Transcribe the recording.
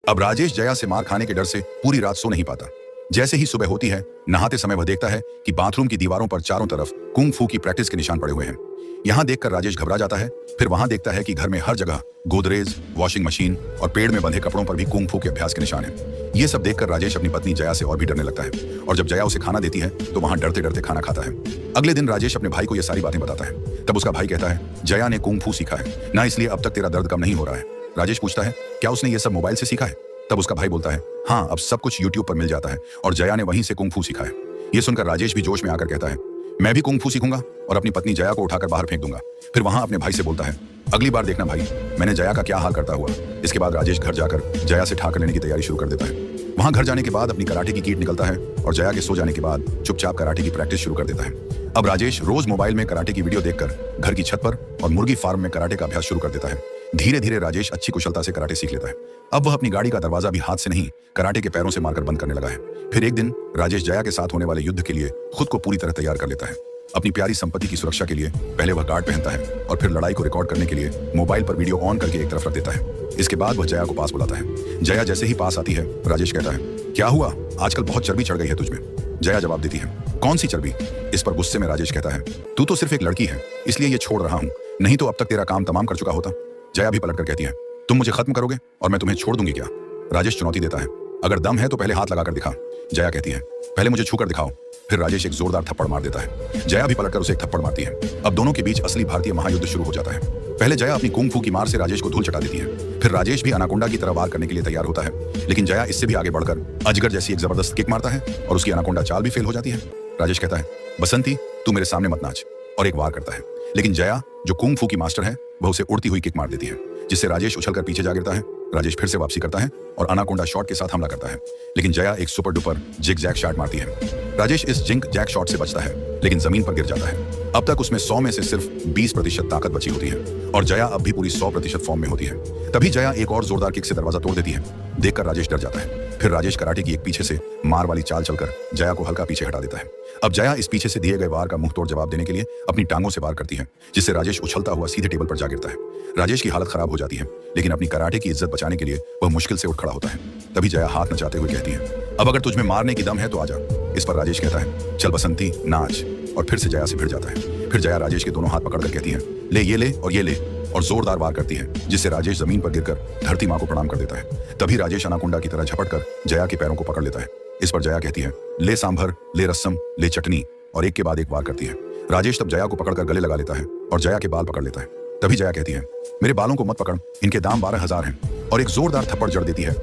अब राजेश जया से मार खाने के डर से पूरी रात सो नहीं पाता। जैसे ही सुबह होती है, नहाते समय वह देखता है कि बाथरूम की दीवारों पर चारों तरफ कुंग फू की प्रैक्टिस के निशान पड़े हुए हैं। यहाँ देखकर राजेश घबरा जाता है। फिर वहां देखता है कि घर में हर जगह गोदरेज, वॉशिंग मशीन और पेड़ में बंधे कपड़ों पर भी कुंग फू के अभ्यास के निशान हैं। ये सब देखकर राजेश अपनी पत्नी जया से और भी डरने लगता है और जब जया उसे खाना देती है तो वहां डरते डरते खाना खाता है। अगले दिन राजेश अपने भाई को ये सारी बातें बताता है। तब उसका भाई कहता है, जया ने कुंग फू सीखा है ना, इसलिए अब तक तेरा दर्द कम नहीं हो रहा है। राजेश पूछता है, क्या उसने ये सब मोबाइल से सीखा है? तब उसका भाई बोलता है, हाँ, अब सब कुछ यूट्यूब पर मिल जाता है और जया ने वहीं से कुंग फू सीखा है। ये सुनकर राजेश भी जोश में आकर कहता है, मैं भी कुंग फू सीखूंगा और अपनी पत्नी जया को उठाकर बाहर फेंक दूंगा। फिर वहां अपने भाई से बोलता है, अगली बार देखना भाई, मैंने जया का क्या हाल करता हुआ। इसके बाद राजेश घर जाकर जया से ठाकर लेने की तैयारी शुरू कर देता है। वहां घर जाने के बाद अपनी कराटे की किट निकलता है और जया के सो जाने के बाद चुपचाप कराटे की प्रैक्टिस शुरू कर देता है। अब राजेश रोज मोबाइल में कराटे की वीडियो देखकर घर की छत पर और मुर्गी फार्म में कराटे का अभ्यास शुरू कर देता है। धीरे धीरे राजेश अच्छी कुशलता से कराटे सीख लेता है। अब वह अपनी गाड़ी का दरवाजा भी हाथ से नहीं, कराटे के पैरों से मारकर बंद करने लगा है। फिर एक दिन राजेश जया के साथ होने वाले युद्ध के लिए खुद को पूरी तरह तैयार कर लेता है। अपनी प्यारी संपत्ति की सुरक्षा के लिए पहले वह गार्ड पहनता है और फिर लड़ाई को रिकॉर्ड करने के लिए मोबाइल पर वीडियो ऑन करके एक तरफ रख देता है। इसके बाद वह जया को पास बुलाता है। जया जैसे ही पास आती है, राजेश कहता है, क्या हुआ, आजकल बहुत चर्बी चढ़ गई है तुझमें। जया जवाब देती है, कौन सी चर्बी? इस पर गुस्से में राजेश कहता है, तू तो सिर्फ एक लड़की है, इसलिए ये छोड़ रहा हूँ, नहीं तो अब तक तेरा काम तमाम कर चुका होता। जया भी पलटकर कहती है, तुम मुझे खत्म करोगे और मैं तुम्हें छोड़ दूंगी क्या? राजेश चुनौती देता है, अगर दम है तो पहले हाथ लगाकर दिखा। जया कहती है, पहले मुझे छूकर दिखाओ। फिर राजेश एक जोरदार थप्पड़ मार देता है। जया भी पलटकर उसे एक थप्पड़ मारती है। अब दोनों के बीच असली भारतीय महायुद्ध शुरू हो जाता है। पहले जया अपनी कुंग फू की मार से राजेश को धूल चटा देती है। फिर राजेश भी अनाकोंडा की तरह वार करने के लिए तैयार होता है, लेकिन जया इससे भी आगे बढ़कर अजगर जैसी एक जबरदस्त किक मारता है और उसकी अनाकोंडा चाल भी फेल हो जाती है। राजेश कहता है, बसंती, तू मेरे सामने मत नाच, और एक वार करता है। लेकिन जया, जो कुंग फू की मास्टर है, वह उसे उड़ती हुई किक मार देती है, जिससे राजेश उछलकर पीछे जा गिरता है। राजेश फिर से वापसी करता है और अनाकोंडा शॉट के साथ हमला करता है, लेकिन जया एक super duper zig zag shot मारती है। राजेश इस जिग जैग शॉट से बचता है, लेकिन जमीन पर गिर जाता है। अब तक उसमें 100 में से सिर्फ 20% ताकत बची होती है और जया अब भी पूरी 100% फॉर्म में होती है। तभी जया एक और जोरदार किक से दरवाजा तोड़ देती है। देखकर राजेश डर जाता है। फिर राजेश कराटे की एक पीछे से मार वाली चाल चलकर जया को हल्का पीछे हटा देता है। अब जया इस पीछे से दिए गए वार का मुंह तोड़ जवाब देने के लिए अपनी टांगों से वार करती है, जिससे राजेश उछलता हुआ सीधे टेबल पर जा गिरता है। राजेश की हालत खराब हो जाती है, लेकिन अपनी कराटे की इज्जत बचाने के लिए वह मुश्किल से उठ खड़ा होता है। तभी जया हाथ नचाते हुए कहती है, अब अगर तुझमें मारने की दम है तो आजा। इस पर राजेश कहता है, चल बसंती, नाच, और फिर से जया से भिड़ जाता है। फिर जया राजेश के दोनों हाथ पकड़कर कहती है, ले ये ले और ये ले, और जोरदार वार करती है, जिससे राजेश जमीन पर गिरकर धरती मां को प्रणाम कर देता है। तभी राजेश अनाकोंडा की तरह झपटकर जया के पैरों को पकड़ लेता है। इस पर जया कहती है, ले सांभर, ले रस्सम, ले चटनी, और एक के बाद एक वार करती है। राजेश तब जया को पकड़कर गले लगा लेता है और जया के बाल पकड़ लेता है। तभी जया कहती है, मेरे बालों को मत पकड़, इनके दाम 12,000 हैं, और एक जोरदार थप्पड़ जड़ देती है।